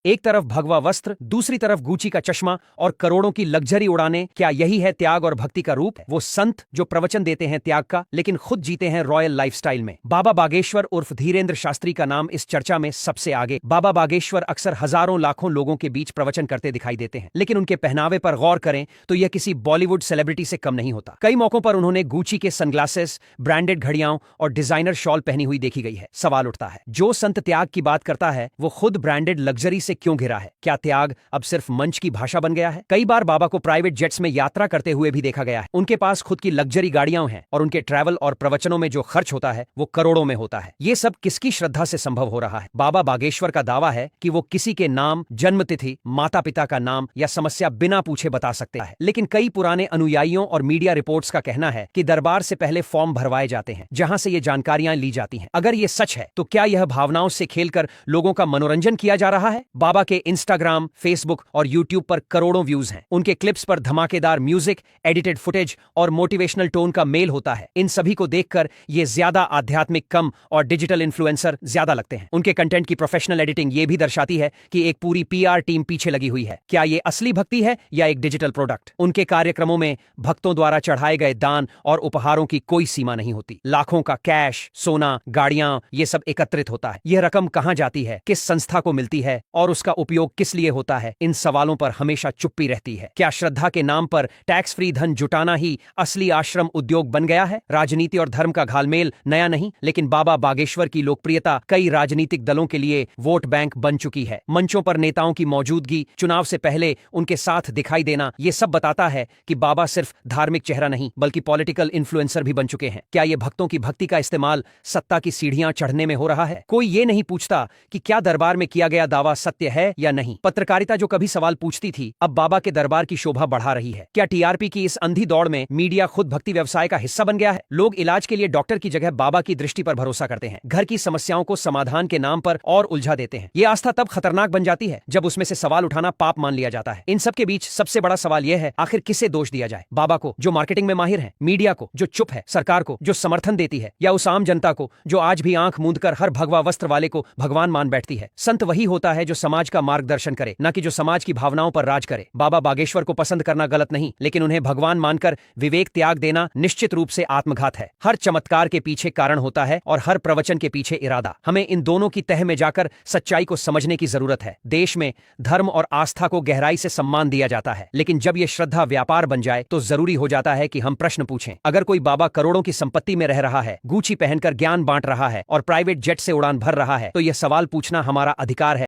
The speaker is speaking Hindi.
एक तरफ भगवा वस्त्र, दूसरी तरफ गूची का चश्मा और करोड़ों की लग्जरी उड़ाने। क्या यही है त्याग और भक्ति का रूप? वो संत जो प्रवचन देते हैं त्याग का, लेकिन खुद जीते हैं रॉयल लाइफस्टाइल में। बाबा बागेश्वर उर्फ धीरेंद्र शास्त्री का नाम इस चर्चा में सबसे आगे। बाबा बागेश्वर अक्सर हजारों लाखों लोगों के बीच प्रवचन करते दिखाई देते हैं, लेकिन उनके पहनावे पर गौर करें तो यह किसी बॉलीवुड सेलिब्रिटी से कम नहीं होता। कई मौकों पर उन्होंने गूची के सनग्लासेस, ब्रांडेड घड़ियां और डिजाइनर शॉल पहनी हुई देखी गई है। सवाल उठता है, जो संत त्याग की बात करता है वो खुद ब्रांडेड लग्जरी से क्यों घिरा है? क्या त्याग अब सिर्फ मंच की भाषा बन गया है? कई बार बाबा को प्राइवेट जेट्स में यात्रा करते हुए भी देखा गया है। उनके पास खुद की लग्जरी गाड़ियां हैं और उनके ट्रैवल और प्रवचनों में जो खर्च होता है वो करोड़ों में होता है। ये सब किसकी श्रद्धा से संभव हो रहा है? बाबा बागेश्वर का दावा है कि वो किसी के नाम, जन्मतिथि, माता पिता का नाम या समस्या बिना पूछे बता सकते हैं, लेकिन कई पुराने अनुयायियों और मीडिया रिपोर्ट्स का कहना है कि दरबार से पहले फॉर्म भरवाए जाते हैं जहां से ये जानकारियां ली जाती हैं। अगर ये सच है तो क्या यह भावनाओं से खेलकर लोगों का मनोरंजन किया जा रहा है? बाबा के इंस्टाग्राम, फेसबुक और यूट्यूब पर करोड़ों व्यूज हैं। उनके क्लिप्स पर धमाकेदार म्यूजिक, एडिटेड फुटेज और मोटिवेशनल टोन का मेल होता है। इन सभी को देखकर ये ज्यादा आध्यात्मिक कम और डिजिटल इन्फ्लुएंसर ज्यादा लगते हैं। उनके कंटेंट की प्रोफेशनल एडिटिंग ये भी दर्शाती है कि एक पूरी पीआर टीम पीछे लगी हुई है। क्या ये असली भक्ति है या एक डिजिटल प्रोडक्ट? उनके कार्यक्रमों में भक्तों द्वारा चढ़ाए गए दान और उपहारों की कोई सीमा नहीं होती। लाखों का कैश, सोना, गाड़ियां, ये सब एकत्रित होता है। यह रकम कहां जाती है, किस संस्था को मिलती है और उसका उपयोग किस लिए होता है? इन सवालों पर हमेशा चुप्पी रहती है। क्या श्रद्धा के नाम पर टैक्स फ्री धन जुटाना ही असली आश्रम उद्योग बन गया है? राजनीति और धर्म का घालमेल नया नहीं, लेकिन बाबा बागेश्वर की लोकप्रियता कई राजनीतिक दलों के लिए वोट बैंक बन चुकी है। मंचों पर नेताओं की मौजूदगी, चुनाव से पहले उनके साथ दिखाई देना, ये सब बताता है कि बाबा सिर्फ धार्मिक चेहरा नहीं बल्कि पॉलिटिकल इन्फ्लुएंसर भी बन चुके हैं। क्या ये भक्तों की भक्ति का इस्तेमाल सत्ता की सीढ़ियां चढ़ने में हो रहा है? कोई ये नहीं पूछता कि क्या दरबार में किया गया दावा सत्य है या नहीं। पत्रकारिता जो कभी सवाल पूछती थी, अब बाबा के दरबार की शोभा बढ़ा रही है। क्या टीआरपी की इस अंधी दौड़ में मीडिया खुद भक्ति व्यवसाय का हिस्सा बन गया है? लोग इलाज के लिए डॉक्टर की जगह बाबा की दृष्टि पर भरोसा करते हैं, घर की समस्याओं को समाधान के नाम पर और उलझा देते हैं। ये आस्था तब खतरनाक बन जाती है जब उसमें से सवाल उठाना पाप मान लिया जाता है। इन सब के बीच सबसे बड़ा सवाल यह है, आखिर किसे दोष दिया जाए? बाबा को जो मार्केटिंग में माहिर है, मीडिया को जो चुप है, सरकार को जो समर्थन देती है, या उस आम जनता को जो आज भी आंख मूंदकर हर भगवा वस्त्र वाले को भगवान मान बैठती है? संत वही होता है जो समाज का मार्गदर्शन करे, न कि जो समाज की भावनाओं पर राज करे। बाबा बागेश्वर को पसंद करना गलत नहीं, लेकिन उन्हें भगवान मानकर विवेक त्याग देना निश्चित रूप से आत्मघात है। हर चमत्कार के पीछे कारण होता है और हर प्रवचन के पीछे इरादा। हमें इन दोनों की तह में जाकर सच्चाई को समझने की जरूरत है। देश में धर्म और आस्था को गहराई से सम्मान दिया जाता है, लेकिन जब यह श्रद्धा व्यापार बन जाए तो जरूरी हो जाता है कि हम प्रश्न पूछें। अगर कोई बाबा करोड़ों की संपत्ति में रह रहा है, गूची पहनकर ज्ञान बांट रहा है और प्राइवेट जेट से उड़ान भर रहा है, तो यह सवाल पूछना हमारा अधिकार है।